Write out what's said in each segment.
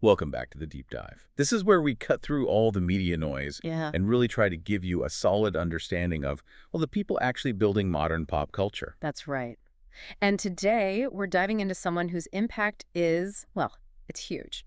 Welcome back to the Deep Dive. This is where we cut through all the media noise Yeah. and really try to give you a solid understanding of, well, the people actually building modern pop culture. That's right. And today we're diving into someone whose impact is, well, it's huge.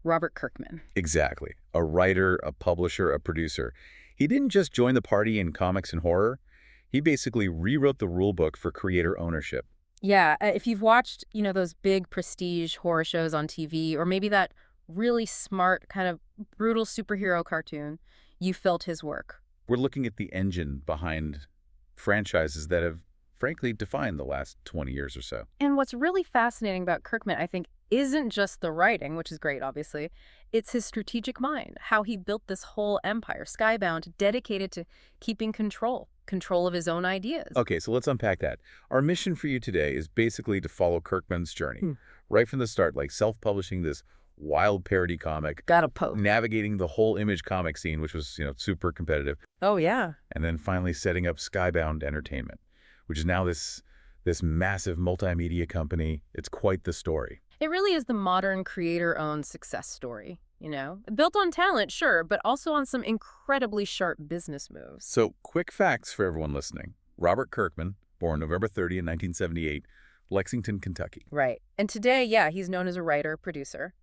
Robert Kirkman. Exactly. A writer, a publisher, a producer. He didn't just join the party in comics and horror. He basically rewrote the rulebook for creator ownership. Yeah, if you've watched, those big prestige horror shows on TV, or maybe that really smart, kind of brutal superhero cartoon, you felt his work. We're looking at the engine behind franchises that have, frankly, defined the last 20 years or so. And what's really fascinating about Kirkman, I think, isn't just the writing, which is great, obviously. It's his strategic mind, how he built this whole empire, Skybound, dedicated to keeping control of his own ideas. Okay, so let's unpack that. Our mission for you today is basically to follow Kirkman's journey. Right from the start, like self-publishing this wild parody comic, Got a poke. navigating the whole Image comic scene, which was, super competitive, Oh, yeah. and then finally setting up Skybound Entertainment, which is now this massive multimedia company. It's quite the story. It really is the modern creator-owned success story, Built on talent, sure, but also on some incredibly sharp business moves. So, quick facts for everyone listening. Robert Kirkman, born November 30 in 1978, Lexington, Kentucky. Right. And today, yeah, he's known as a writer, producer.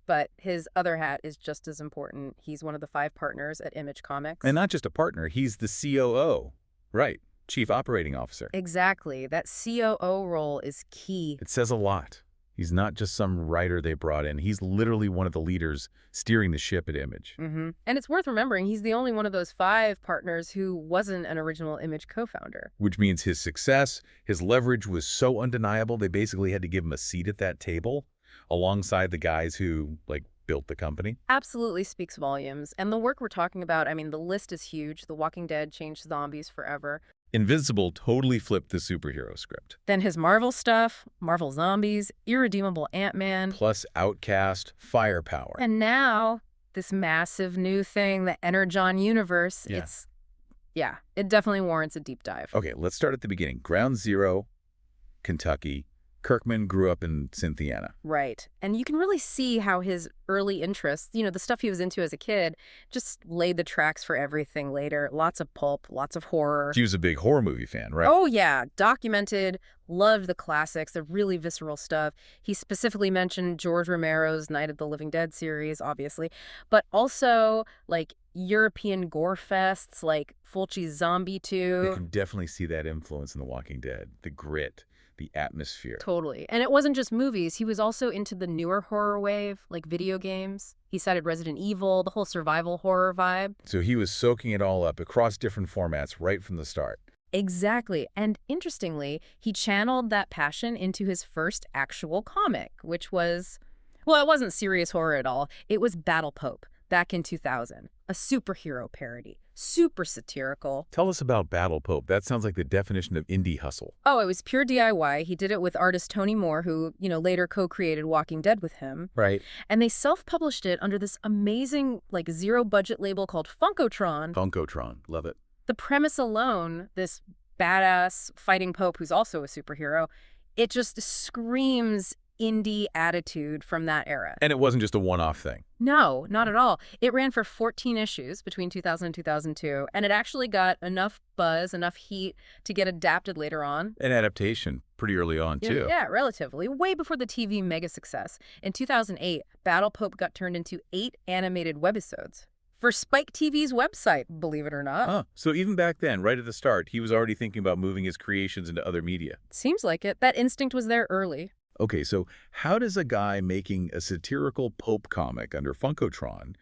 But his other hat is just as important. He's one of the 5 partners at Image Comics. And not just a partner, he's the COO. Right. Chief Operating Officer. Exactly. That COO role is key. It says a lot. He's not just some writer they brought in. He's literally one of the leaders steering the ship at Image. And it's worth remembering he's the only one of those 5 partners who wasn't an original Image co-founder. Which means his success, his leverage was so undeniable, they basically had to give him a seat at that table alongside the guys who, built the company. Absolutely speaks volumes. And the work we're talking about, the list is huge. The Walking Dead changed zombies forever. Invincible totally flipped the superhero script. Then his Marvel stuff, Marvel Zombies, Irredeemable Ant-Man. Plus Outcast, Firepower. And now, this massive new thing, the Energon universe, it definitely warrants a deep dive. Okay, let's start at the beginning. Ground Zero, Kentucky. Kirkman grew up in Cynthiana. Right. And you can really see how his early interests, the stuff he was into as a kid, just laid the tracks for everything later. Lots of pulp, lots of horror. He was a big horror movie fan, right? Oh, yeah. Documented, loved the classics, the really visceral stuff. He specifically mentioned George Romero's Night of the Living Dead series, obviously, but also, European gore fests, like Fulci's Zombie 2. You can definitely see that influence in The Walking Dead. The grit, the atmosphere. Totally. And it wasn't just movies. He was also into the newer horror wave, like video games. He cited Resident Evil, the whole survival horror vibe. So he was soaking it all up across different formats right from the start. Exactly. And interestingly, he channeled that passion into his first actual comic, which was, well, it wasn't serious horror at all. It was Battle Pope, back in 2000, a superhero parody. Super satirical. Tell us about Battle Pope. That sounds like the definition of indie hustle. Oh, it was pure DIY. He did it with artist Tony Moore, who, later co-created Walking Dead with him. Right. And they self-published it under this amazing, zero-budget label called Funkotron. Funkotron. Love it. The premise alone, this badass fighting Pope who's also a superhero, it just screams indie attitude from that era. And it wasn't just a one-off thing. No, not at all. It ran for 14 issues between 2000 and 2002, and it actually got enough buzz, enough heat to get adapted later on. An adaptation pretty early on, too. Yeah, relatively. Way before the TV mega success. In 2008, Battle Pope got turned into 8 animated webisodes. For Spike TV's website, believe it or not. So even back then, right at the start, he was already thinking about moving his creations into other media. Seems like it. That instinct was there early. Okay, so how does a guy making a satirical Pope comic under Funkotron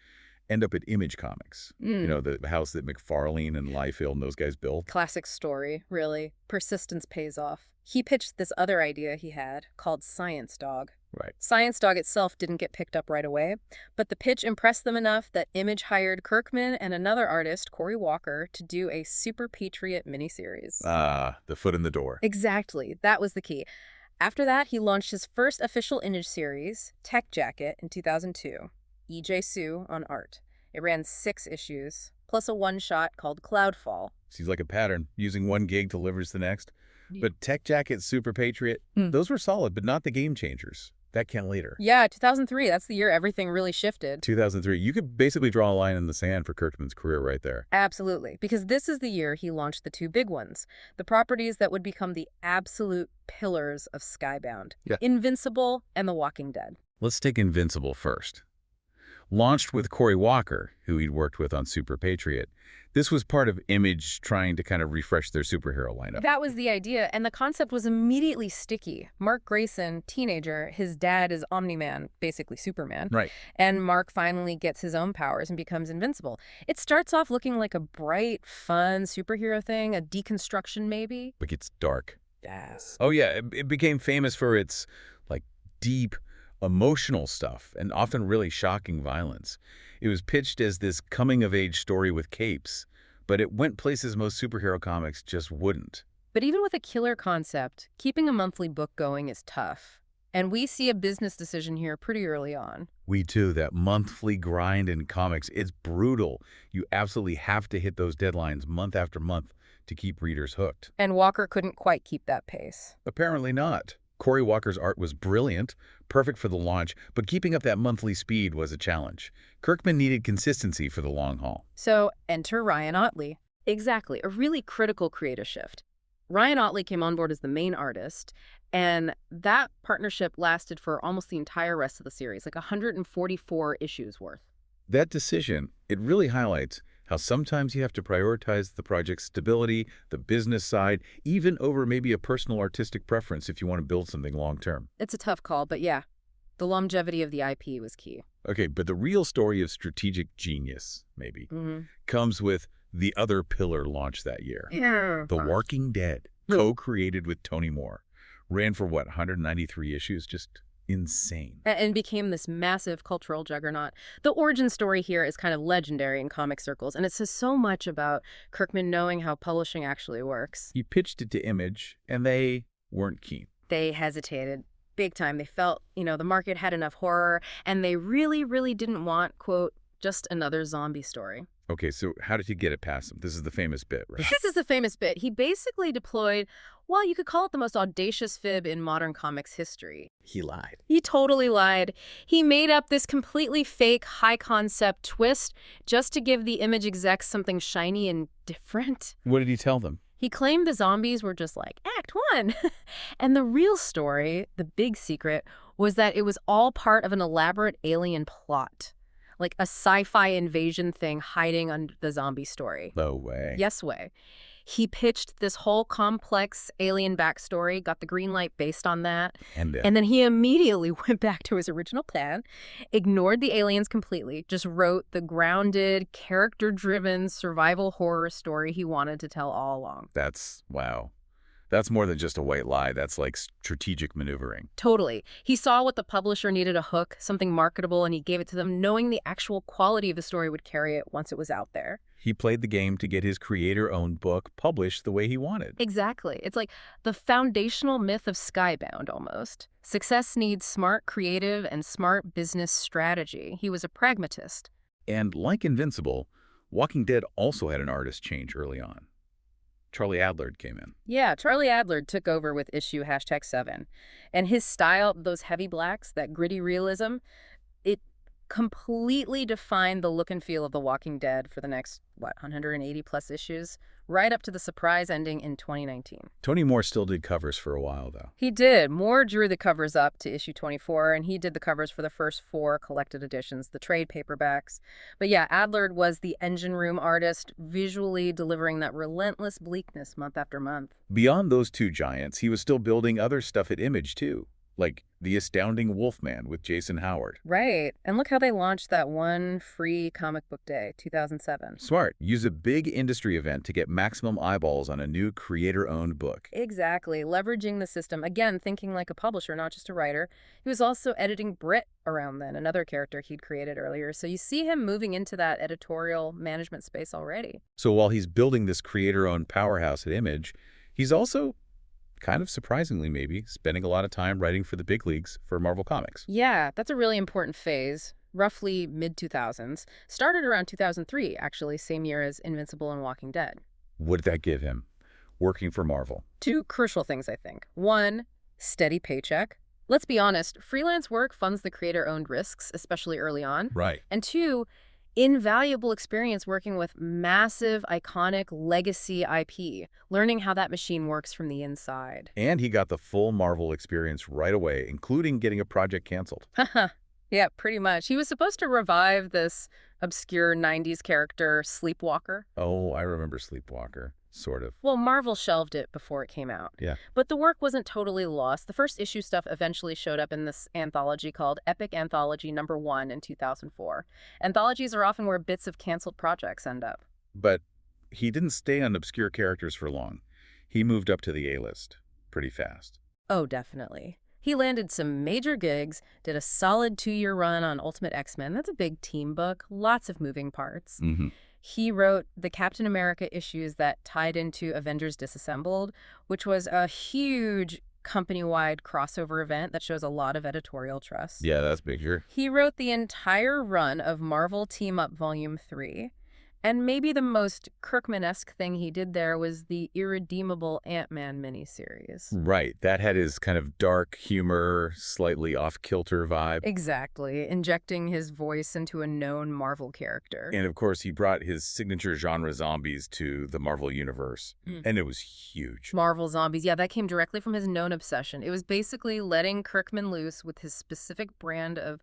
end up at Image Comics? The house that McFarlane and Liefeld and those guys built? Classic story, really. Persistence pays off. He pitched this other idea he had called Science Dog. Right. Science Dog itself didn't get picked up right away, but the pitch impressed them enough that Image hired Kirkman and another artist, Cory Walker, to do a Super Patriot miniseries. The foot in the door. Exactly. That was the key. After that, he launched his first official Image series, Tech Jacket, in 2002. E.J. Sue on art. It ran 6 issues, plus a one-shot called Cloudfall. Seems like a pattern. Using one gig delivers the next. But Tech Jacket, Super Patriot, those were solid, but not the game changers. That came later. Yeah, 2003. That's the year everything really shifted. 2003. You could basically draw a line in the sand for Kirkman's career right there. Absolutely, because this is the year he launched the two big ones, the properties that would become the absolute pillars of Skybound. Yeah. Invincible and The Walking Dead. Let's take Invincible first. Launched with Cory Walker, who he'd worked with on Super Patriot, this was part of Image trying to kind of refresh their superhero lineup. That was the idea, and the concept was immediately sticky. Mark Grayson, teenager, his dad is Omni-Man, basically Superman. Right. And Mark finally gets his own powers and becomes invincible. It starts off looking like a bright, fun superhero thing, a deconstruction maybe. But it's dark. Yes. Oh, yeah. It became famous for its, like, deep, emotional stuff and often really shocking violence. It was pitched as this coming-of-age story with capes, but it went places most superhero comics just wouldn't. But even with a killer concept, keeping a monthly book going is tough. And we see a business decision here pretty early on. We too, that monthly grind in comics, it's brutal. You absolutely have to hit those deadlines month after month to keep readers hooked. And Walker couldn't quite keep that pace. Apparently not. Cory Walker's art was brilliant, perfect for the launch, but keeping up that monthly speed was a challenge. Kirkman needed consistency for the long haul. So enter Ryan Ottley. Exactly, a really critical creative shift. Ryan Ottley came on board as the main artist, and that partnership lasted for almost the entire rest of the series, like 144 issues worth. That decision, it really highlights how sometimes you have to prioritize the project's stability, the business side, even over maybe a personal artistic preference if you want to build something long-term. It's a tough call, but yeah, the longevity of the IP was key. Okay, but the real story of strategic genius, maybe, comes with the other pillar launch that year. Yeah. The Walking Dead, co-created with Tony Moore. Ran for, what, 193 issues? Just insane. And became this massive cultural juggernaut. The origin story here is kind of legendary in comic circles, and it says so much about Kirkman knowing how publishing actually works. He pitched it to Image, and they weren't keen. They hesitated big time. They felt, the market had enough horror, and they really, really didn't want, quote, just another zombie story. Okay, so how did he get it past him? This is the famous bit, right? This is the famous bit. He basically deployed, well, you could call it the most audacious fib in modern comics history. He lied. He totally lied. He made up this completely fake, high-concept twist just to give the Image execs something shiny and different. What did he tell them? He claimed the zombies were just like Act 1. And the real story, the big secret, was that it was all part of an elaborate alien plot. Like a sci-fi invasion thing hiding under the zombie story. No way. Yes way. He pitched this whole complex alien backstory, got the green light based on that. And then he immediately went back to his original plan, ignored the aliens completely, just wrote the grounded, character-driven survival horror story he wanted to tell all along. Wow. That's more than just a white lie. That's like strategic maneuvering. Totally. He saw what the publisher needed, a hook, something marketable, and he gave it to them, knowing the actual quality of the story would carry it once it was out there. He played the game to get his creator-owned book published the way he wanted. Exactly. It's like the foundational myth of Skybound, almost. Success needs smart creative and smart business strategy. He was a pragmatist. And like Invincible, Walking Dead also had an artist change early on. Charlie Adler came in. Yeah, Charlie Adler took over with issue #7. And his style, those heavy blacks, that gritty realism, it completely defined the look and feel of The Walking Dead for the next, 180 plus issues, right up to the surprise ending in 2019. Tony Moore still did covers for a while, though. He did. Moore drew the covers up to issue 24, and he did the covers for the first 4 collected editions, the trade paperbacks. But yeah, Adler was the engine room artist, visually delivering that relentless bleakness month after month. Beyond those two giants, he was still building other stuff at Image, too. Like The Astounding Wolfman with Jason Howard. Right. And look how they launched that one free comic book day, 2007. Smart. Use a big industry event to get maximum eyeballs on a new creator-owned book. Exactly. Leveraging the system. Again, thinking like a publisher, not just a writer. He was also editing Britt around then, another character he'd created earlier. So you see him moving into that editorial management space already. So while he's building this creator-owned powerhouse at Image, he's also, kind of surprisingly maybe, spending a lot of time writing for the big leagues for Marvel Comics. Yeah, that's a really important phase, roughly mid-2000s. Started around 2003, actually, same year as Invincible and Walking Dead. What did that give him, working for Marvel? 2 crucial things, I think. 1, steady paycheck. Let's be honest, freelance work funds the creator-owned risks, especially early on. Right. And two, invaluable experience working with massive, iconic legacy IP, learning how that machine works from the inside. And he got the full Marvel experience right away, including getting a project canceled. Haha. Yeah, pretty much. He was supposed to revive this obscure 90s character, Sleepwalker. Oh, I remember Sleepwalker, sort of. Well, Marvel shelved it before it came out. Yeah. But the work wasn't totally lost. The first issue stuff eventually showed up in this anthology called Epic Anthology #1 in 2004. Anthologies are often where bits of canceled projects end up. But he didn't stay on obscure characters for long. He moved up to the A-list pretty fast. Oh, definitely. He landed some major gigs, did a solid 2-year run on Ultimate X-Men. That's a big team book, lots of moving parts. Mm-hmm. He wrote the Captain America issues that tied into Avengers Disassembled, which was a huge company-wide crossover event that shows a lot of editorial trust. Yeah, that's big, sure. He wrote the entire run of Marvel Team Up Volume 3. And maybe the most Kirkman-esque thing he did there was the Irredeemable Ant-Man miniseries. Right. That had his kind of dark humor, slightly off-kilter vibe. Exactly, injecting his voice into a known Marvel character. And of course, he brought his signature genre zombies to the Marvel universe. And it was huge. Marvel zombies, yeah, that came directly from his known obsession. It was basically letting Kirkman loose with his specific brand of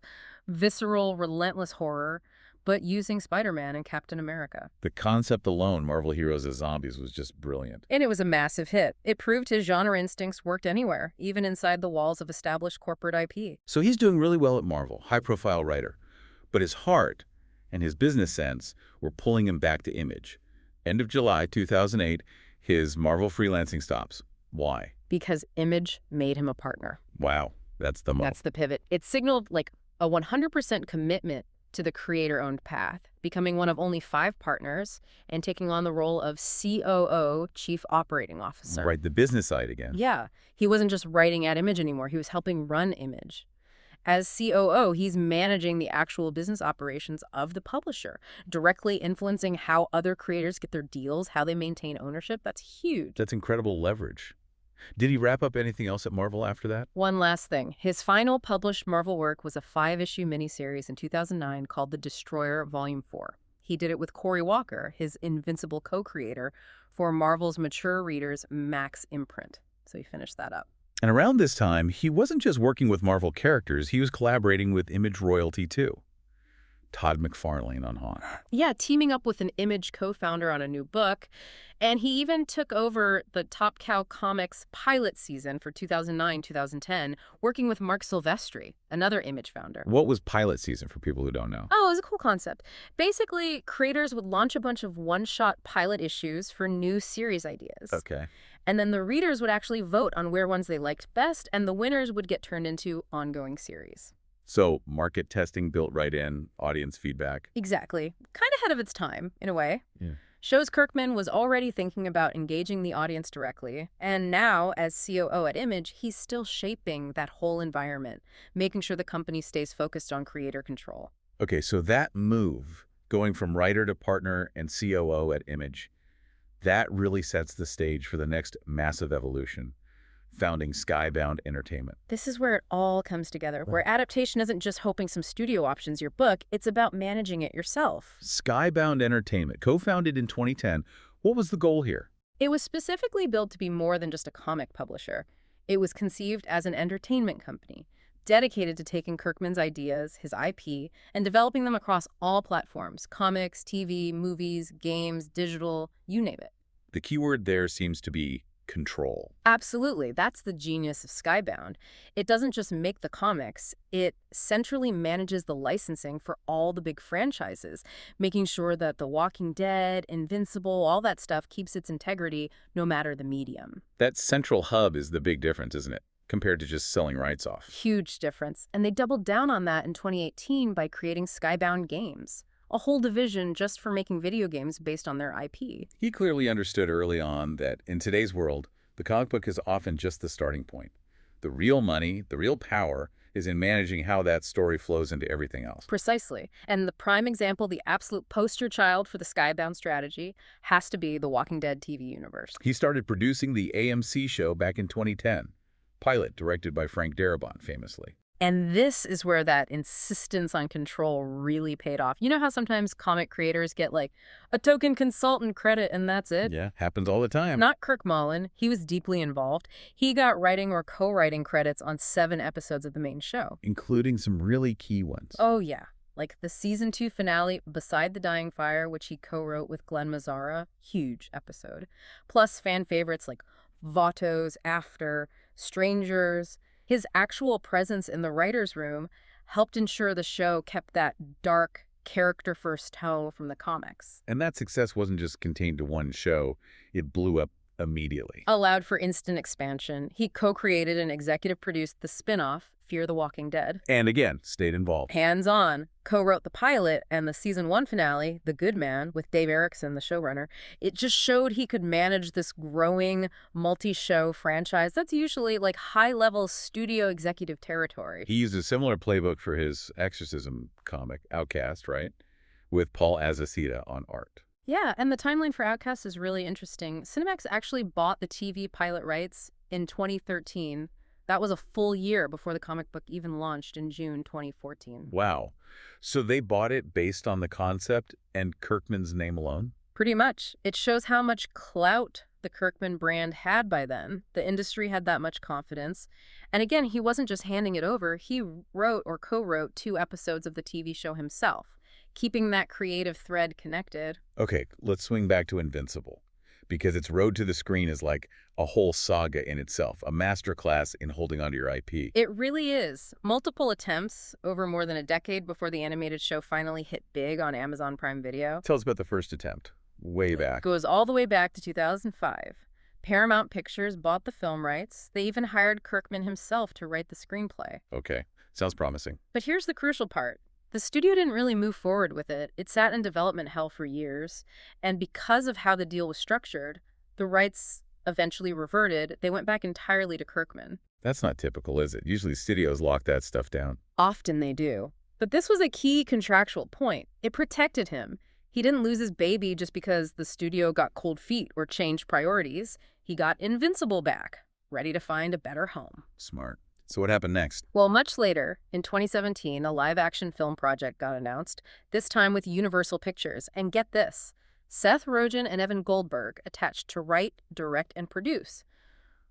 visceral, relentless horror, but using Spider-Man and Captain America. The concept alone, Marvel heroes as zombies, was just brilliant. And it was a massive hit. It proved his genre instincts worked anywhere, even inside the walls of established corporate IP. So he's doing really well at Marvel, high-profile writer. But his heart and his business sense were pulling him back to Image. End of July 2008, his Marvel freelancing stops. Why? Because Image made him a partner. Wow, that's the mo. That's the pivot. It signaled like a 100% commitment to the creator-owned path, becoming one of only 5 partners and taking on the role of COO, Chief Operating Officer. Right, the business side again. Yeah, he wasn't just writing at Image anymore. He was helping run Image. As COO, he's managing the actual business operations of the publisher, directly influencing how other creators get their deals, how they maintain ownership. That's huge. That's incredible leverage. Did he wrap up anything else at Marvel after that? One last thing. His final published Marvel work was a 5-issue miniseries in 2009 called The Destroyer Volume 4. He did it with Cory Walker, his Invincible co-creator, for Marvel's mature readers' Max imprint. So he finished that up. And around this time, he wasn't just working with Marvel characters, he was collaborating with Image royalty too. Todd McFarlane on Han. Yeah, teaming up with an Image co-founder on a new book. And he even took over the Top Cow Comics pilot season for 2009-2010, working with Mark Silvestri, another Image founder. What was pilot season for people who don't know? Oh, it was a cool concept. Basically, creators would launch a bunch of one-shot pilot issues for new series ideas. Okay. And then the readers would actually vote on where ones they liked best, and the winners would get turned into ongoing series. So market testing built right in, audience feedback. Exactly. Kind of ahead of its time, in a way. Yeah. Shows Kirkman was already thinking about engaging the audience directly, and now, as COO at Image, he's still shaping that whole environment, making sure the company stays focused on creator control. Okay, so that move, going from writer to partner and COO at Image, that really sets the stage for the next massive evolution, founding Skybound Entertainment. This is where it all comes together, where adaptation isn't just hoping some studio options your book, it's about managing it yourself. Skybound Entertainment, co-founded in 2010, what was the goal here? It was specifically built to be more than just a comic publisher. It was conceived as an entertainment company, dedicated to taking Kirkman's ideas, his IP, and developing them across all platforms: comics, TV, movies, games, digital, you name it. The keyword there seems to be control. Absolutely. That's the genius of Skybound. It doesn't just make the comics, it centrally manages the licensing for all the big franchises, making sure that The Walking Dead, Invincible, all that stuff keeps its integrity no matter the medium. That central hub is the big difference, isn't it, compared to just selling rights off? Huge difference. And they doubled down on that in 2018 by creating Skybound Games, a whole division just for making video games based on their IP. He clearly understood early on that in today's world, the comic book is often just the starting point. The real money, the real power, is in managing how that story flows into everything else. Precisely. And the prime example, the absolute poster child for the Skybound strategy, has to be the Walking Dead TV universe. He started producing the AMC show back in 2010, pilot directed by Frank Darabont, famously. And this is where that insistence on control really paid off. You know how sometimes comic creators get like a token consultant credit and that's it? Yeah, happens all the time. Not Kirkman. He was deeply involved. He got writing or co-writing credits on 7 episodes of the main show. Including some really key ones. Oh, yeah. Like the season 2 finale, Beside the Dying Fire, which he co-wrote with Glenn Mazzara. Huge episode. Plus fan favorites like Vatos, After, Strangers. His actual presence in the writer's room helped ensure the show kept that dark, character-first tone from the comics. And that success wasn't just contained to one show. It blew up immediately. Allowed for instant expansion. He co-created and executive produced the spin-off, Fear the Walking Dead. And again, stayed involved. Hands-on. Co-wrote the pilot and the season 1 finale, The Good Man, with Dave Erickson, the showrunner. It just showed he could manage this growing multi-show franchise that's usually like high-level studio executive territory. He used a similar playbook for his exorcism comic, Outcast, right? With Paul Azaceta on art. Yeah, and the timeline for Outcast is really interesting. Cinemax actually bought the TV pilot rights in 2013. That was a full year before the comic book even launched in June 2014. Wow. So they bought it based on the concept and Kirkman's name alone? Pretty much. It shows how much clout the Kirkman brand had by then. The industry had that much confidence. And again, he wasn't just handing it over. He wrote or co-wrote 2 episodes of the TV show himself, keeping that creative thread connected. Okay, let's swing back to Invincible, because its road to the screen is like a whole saga in itself, a masterclass in holding onto your IP. It really is. Multiple attempts over more than a decade before the animated show finally hit big on Amazon Prime Video. Tell us about the first attempt, way back. It goes all the way back to 2005. Paramount Pictures bought the film rights. They even hired Kirkman himself to write the screenplay. Okay, sounds promising. But here's the crucial part. The studio didn't really move forward with it. It sat in development hell for years. And because of how the deal was structured, the rights eventually reverted. They went back entirely to Kirkman. That's not typical, is it? Usually studios lock that stuff down. Often they do. But this was a key contractual point. It protected him. He didn't lose his baby just because the studio got cold feet or changed priorities. He got Invincible back, ready to find a better home. Smart. So what happened next? Well, much later, in 2017, a live-action film project got announced, this time with Universal Pictures. And get this, Seth Rogen and Evan Goldberg attached to write, direct, and produce,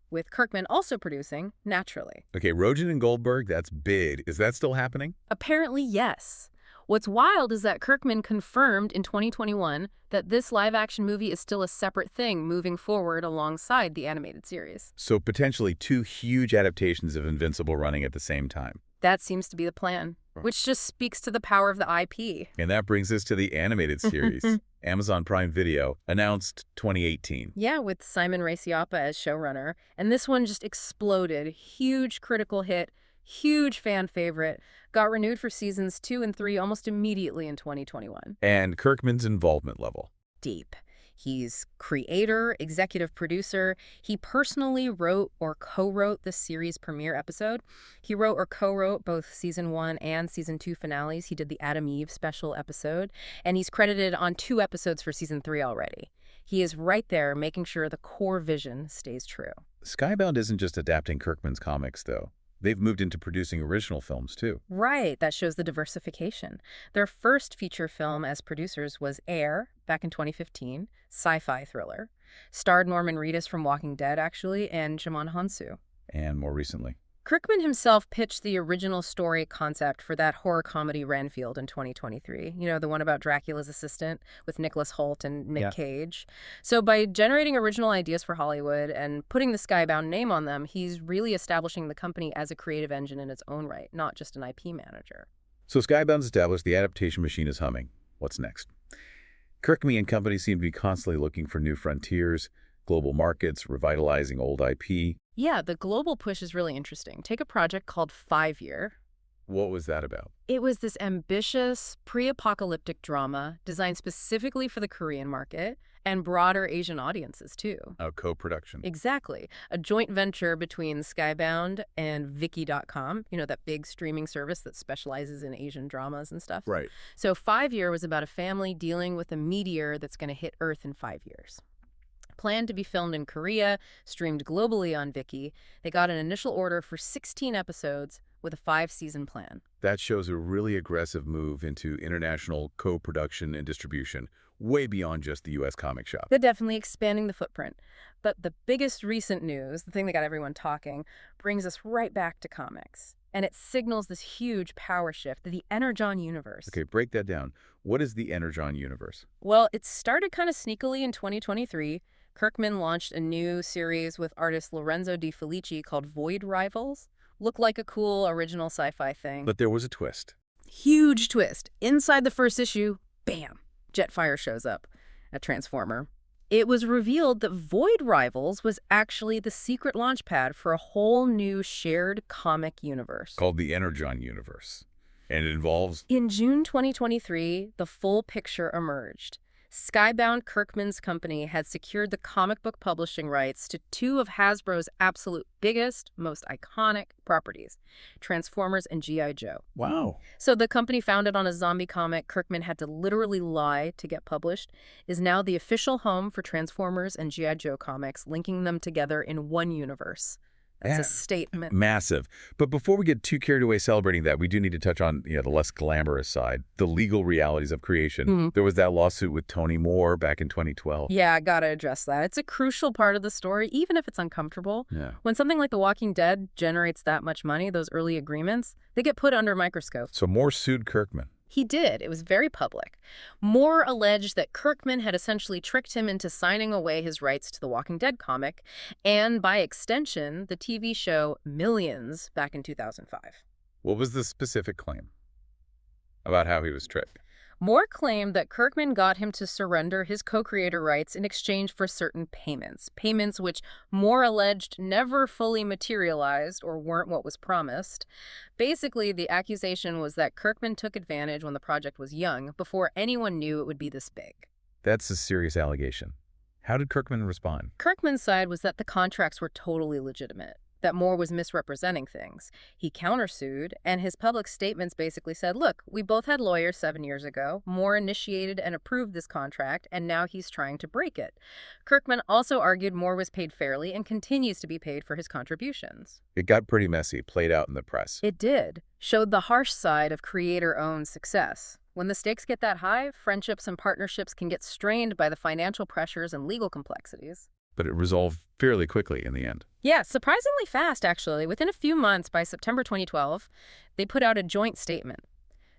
with Kirkman also producing, naturally. Okay, Rogen and Goldberg, that's big. Is that still happening? Apparently, yes. What's wild is that Kirkman confirmed in 2021 that this live-action movie is still a separate thing moving forward alongside the animated series. So potentially 2 huge adaptations of Invincible running at the same time. That seems to be the plan, which just speaks to the power of the IP. And that brings us to the animated series. Amazon Prime Video, announced 2018. Yeah, with Simon Raciapa as showrunner. And this one just exploded. Huge critical hit, huge fan favorite. Got renewed for seasons 2 and 3 almost immediately in 2021. And Kirkman's involvement level? Deep. He's creator, executive producer. He personally wrote or co-wrote the series premiere episode. He wrote or co-wrote both season 1 and season 2 finales. He did the Adam Eve special episode, and he's credited on 2 episodes for season 3 already. He is right there making sure the core vision stays true. Skybound isn't just adapting Kirkman's comics, though. They've moved into producing original films, too. Right, that shows the diversification. Their first feature film as producers was Air, back in 2015, sci-fi thriller. Starred Norman Reedus from Walking Dead, actually, and Djimon Hounsou. And more recently. Kirkman himself pitched the original story concept for that horror comedy Renfield in 2023. You know, the one about Dracula's assistant with Nicholas Hoult and Nick Cage. So by generating original ideas for Hollywood and putting the Skybound name on them, he's really establishing the company as a creative engine in its own right, not just an IP manager. So Skybound's established, the adaptation machine is humming. What's next? Kirkman and company seem to be constantly looking for new frontiers, global markets, revitalizing old IP. Yeah, the global push is really interesting. Take a project called 5 Year. What was that about? It was this ambitious, pre-apocalyptic drama designed specifically for the Korean market and broader Asian audiences, too. A co-production. Exactly. A joint venture between Skybound and Viki.com, you know, that big streaming service that specializes in Asian dramas and stuff. Right. So 5 Year was about a family dealing with a meteor that's going to hit Earth in 5 years. Planned to be filmed in Korea, streamed globally on Viki, they got an initial order for 16 episodes with a 5-season plan. That shows a really aggressive move into international co-production and distribution, way beyond just the U.S. comic shop. They're definitely expanding the footprint. But the biggest recent news, the thing that got everyone talking, brings us right back to comics. And it signals this huge power shift, the Energon universe. Okay, break that down. What is the Energon universe? Well, it started kind of sneakily in 2023. Kirkman launched a new series with artist Lorenzo De Felici called Void Rivals. Looked like a cool original sci-fi thing. But there was a twist. Huge twist. Inside the first issue, bam, Jetfire shows up, a transformer. It was revealed that Void Rivals was actually the secret launchpad for a whole new shared comic universe. Called the Energon universe. And it involves... In June 2023, the full picture emerged. Skybound Kirkman's company had secured the comic book publishing rights to 2 of Hasbro's absolute biggest, most iconic properties, Transformers and G.I. Joe. Wow. So the company, founded on a zombie comic Kirkman had to literally lie to get published, is now the official home for Transformers and G.I. Joe comics, linking them together in one universe. That's a statement. Massive. But before we get too carried away celebrating that, we do need to touch on the less glamorous side, the legal realities of creation. There was that lawsuit with Tony Moore back in 2012. Yeah, I gotta address that. It's a crucial part of the story, even if it's uncomfortable. Yeah. When something like The Walking Dead generates that much money, those early agreements, they get put under a microscope. So Moore sued Kirkman. He did. It was very public. Moore alleged that Kirkman had essentially tricked him into signing away his rights to the Walking Dead comic and, by extension, the TV show Millions back in 2005. What was the specific claim about how he was tricked? Moore claimed that Kirkman got him to surrender his co-creator rights in exchange for certain payments which Moore alleged never fully materialized or weren't what was promised. Basically, the accusation was that Kirkman took advantage when the project was young, before anyone knew it would be this big. That's a serious allegation. How did Kirkman respond? Kirkman's side was that the contracts were totally legitimate, that Moore was misrepresenting things. He countersued, and his public statements basically said, look, we both had lawyers 7 years ago. Moore initiated and approved this contract, and now he's trying to break it. Kirkman also argued Moore was paid fairly and continues to be paid for his contributions. It got pretty messy, played out in the press. It did. Showed the harsh side of creator-owned success. When the stakes get that high, friendships and partnerships can get strained by the financial pressures and legal complexities. But it resolved fairly quickly in the end. Yeah, surprisingly fast, actually. Within a few months, by September 2012, they put out a joint statement.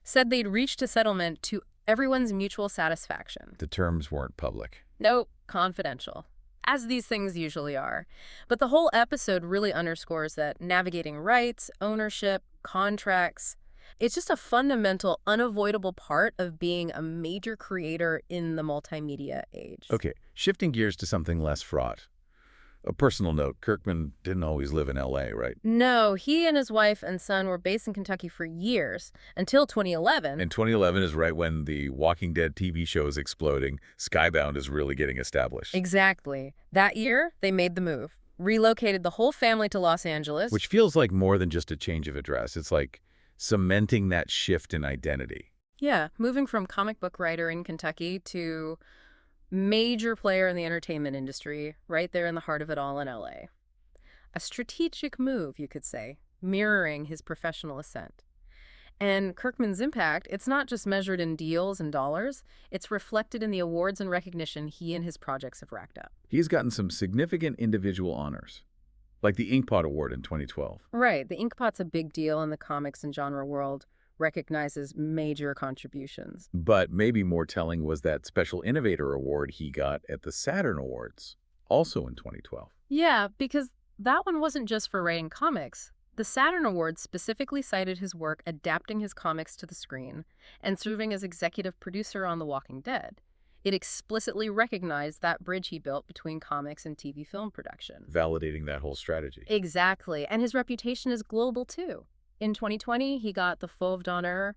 Said they'd reached a settlement to everyone's mutual satisfaction. The terms weren't public. Nope, confidential. As these things usually are. But the whole episode really underscores that navigating rights, ownership, contracts, it's just a fundamental, unavoidable part of being a major creator in the multimedia age. Okay, shifting gears to something less fraught. A personal note, Kirkman didn't always live in L.A., right? No, he and his wife and son were based in Kentucky for years, until 2011. And 2011 is right when the Walking Dead TV show is exploding. Skybound is really getting established. Exactly. That year, they made the move. Relocated the whole family to Los Angeles. Which feels like more than just a change of address. It's like cementing that shift in identity. Yeah, moving from comic book writer in Kentucky to major player in the entertainment industry, right there in the heart of it all in LA. A strategic move, you could say, mirroring his professional ascent. And Kirkman's impact, it's not just measured in deals and dollars, it's reflected in the awards and recognition he and his projects have racked up. He's gotten some significant individual honors, like the Inkpot Award in 2012. Right, the Inkpot's a big deal in the comics and genre world, recognizes major contributions. But maybe more telling was that Special Innovator Award he got at the Saturn Awards, also in 2012. Yeah, because that one wasn't just for writing comics. The Saturn Awards specifically cited his work adapting his comics to the screen and serving as executive producer on The Walking Dead. It explicitly recognized that bridge he built between comics and TV film production. Validating that whole strategy. Exactly, and his reputation is global too. In 2020, he got the Fauve d'Honneur,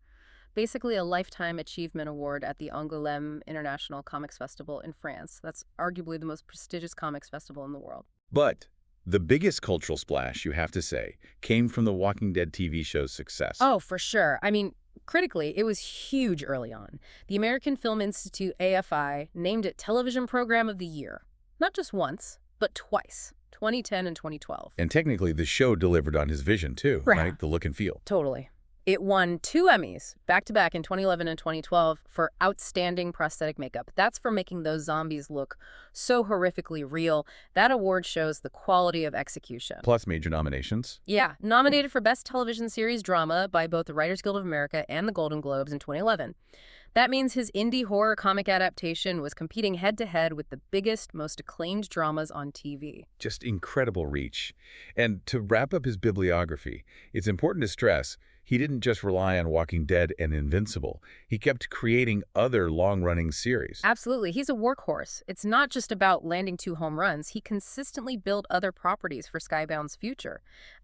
basically a Lifetime Achievement Award at the Angoulême International Comics Festival in France. That's arguably the most prestigious comics festival in the world. But the biggest cultural splash, you have to say, came from the Walking Dead TV show's success. Oh, for sure. I mean, critically, it was huge early on. The American Film Institute, AFI, named it Television Program of the Year. Not just once, but twice, 2010 and 2012. And technically, the show delivered on his vision, too, right? The look and feel. Totally. It won 2 Emmys, back-to-back in 2011 and 2012, for outstanding prosthetic makeup. That's for making those zombies look so horrifically real. That award shows the quality of execution. Plus major nominations. Yeah, nominated for Best Television Series Drama by both the Writers Guild of America and the Golden Globes in 2011. That means his indie horror comic adaptation was competing head-to-head with the biggest, most acclaimed dramas on TV. Just incredible reach. And to wrap up his bibliography, it's important to stress he didn't just rely on Walking Dead and Invincible. He kept creating other long-running series. Absolutely. He's a workhorse. It's not just about landing 2 home runs. He consistently built other properties for Skybound's future.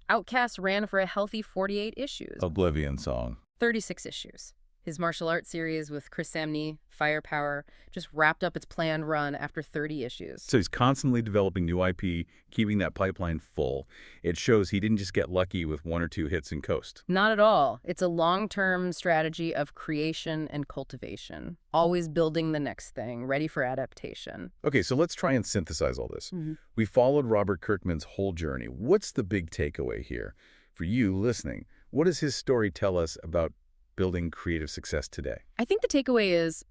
Outcast ran for a healthy 48 issues. Oblivion Song. 36 issues. His martial arts series with Chris Samnee, Firepower, just wrapped up its planned run after 30 issues. So he's constantly developing new IP, keeping that pipeline full. It shows he didn't just get lucky with 1 or 2 hits and coast. Not at all. It's a long-term strategy of creation and cultivation, always building the next thing, ready for adaptation. Okay, so let's try and synthesize all this. We followed Robert Kirkman's whole journey. What's the big takeaway here? For you listening, what does his story tell us about building creative success today? I think the takeaway is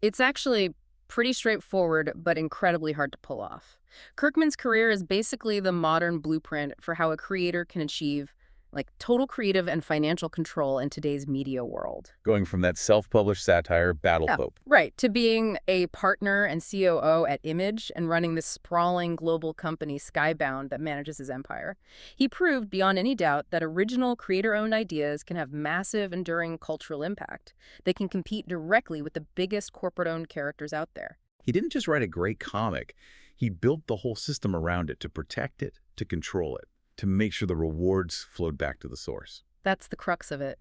it's actually pretty straightforward, but incredibly hard to pull off. Kirkman's career is basically the modern blueprint for how a creator can achieve total creative and financial control in today's media world. Going from that self-published satire, Battle Pope. Right, to being a partner and COO at Image and running this sprawling global company, Skybound, that manages his empire. He proved beyond any doubt that original creator-owned ideas can have massive, enduring cultural impact. They can compete directly with the biggest corporate-owned characters out there. He didn't just write a great comic. He built the whole system around it to protect it, to control it, to make sure the rewards flowed back to the source. That's the crux of it.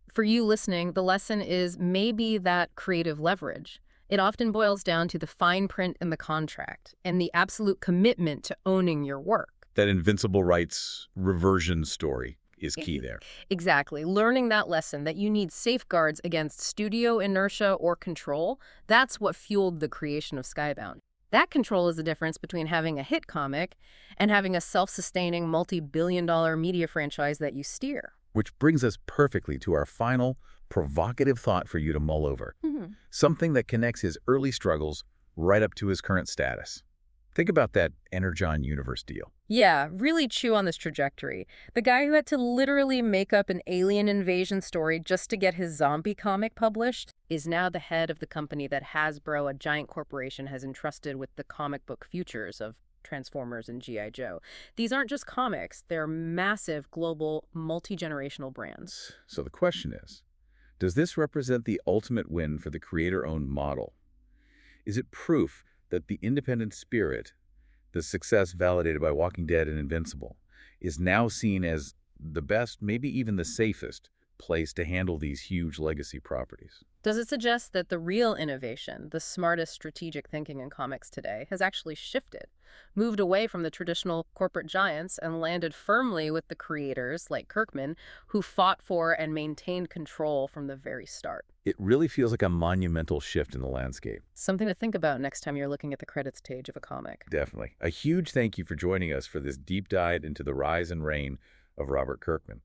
For you listening, the lesson is maybe that creative leverage. It often boils down to the fine print in the contract and the absolute commitment to owning your work. That Invincible Rights reversion story is key there. Exactly. Learning that lesson, that you need safeguards against studio inertia or control, that's what fueled the creation of Skybound. That control is the difference between having a hit comic and having a self-sustaining multi-billion-dollar media franchise that you steer. Which brings us perfectly to our final provocative thought for you to mull over. Something that connects his early struggles right up to his current status. Think about that Energon Universe deal. Yeah, really chew on this trajectory. The guy who had to literally make up an alien invasion story just to get his zombie comic published is now the head of the company that Hasbro, a giant corporation, has entrusted with the comic book futures of Transformers and G.I. Joe. These aren't just comics. They're massive, global, multi-generational brands. So the question is, does this represent the ultimate win for the creator-owned model? Is it proof that the independent spirit, the success validated by Walking Dead and Invincible, is now seen as the best, maybe even the safest, place to handle these huge legacy properties? Does it suggest that the real innovation, the smartest strategic thinking in comics today, has actually shifted, moved away from the traditional corporate giants and landed firmly with the creators, like Kirkman, who fought for and maintained control from the very start? It really feels like a monumental shift in the landscape. Something to think about next time you're looking at the credits page of a comic. Definitely. A huge thank you for joining us for this deep dive into the rise and reign of Robert Kirkman.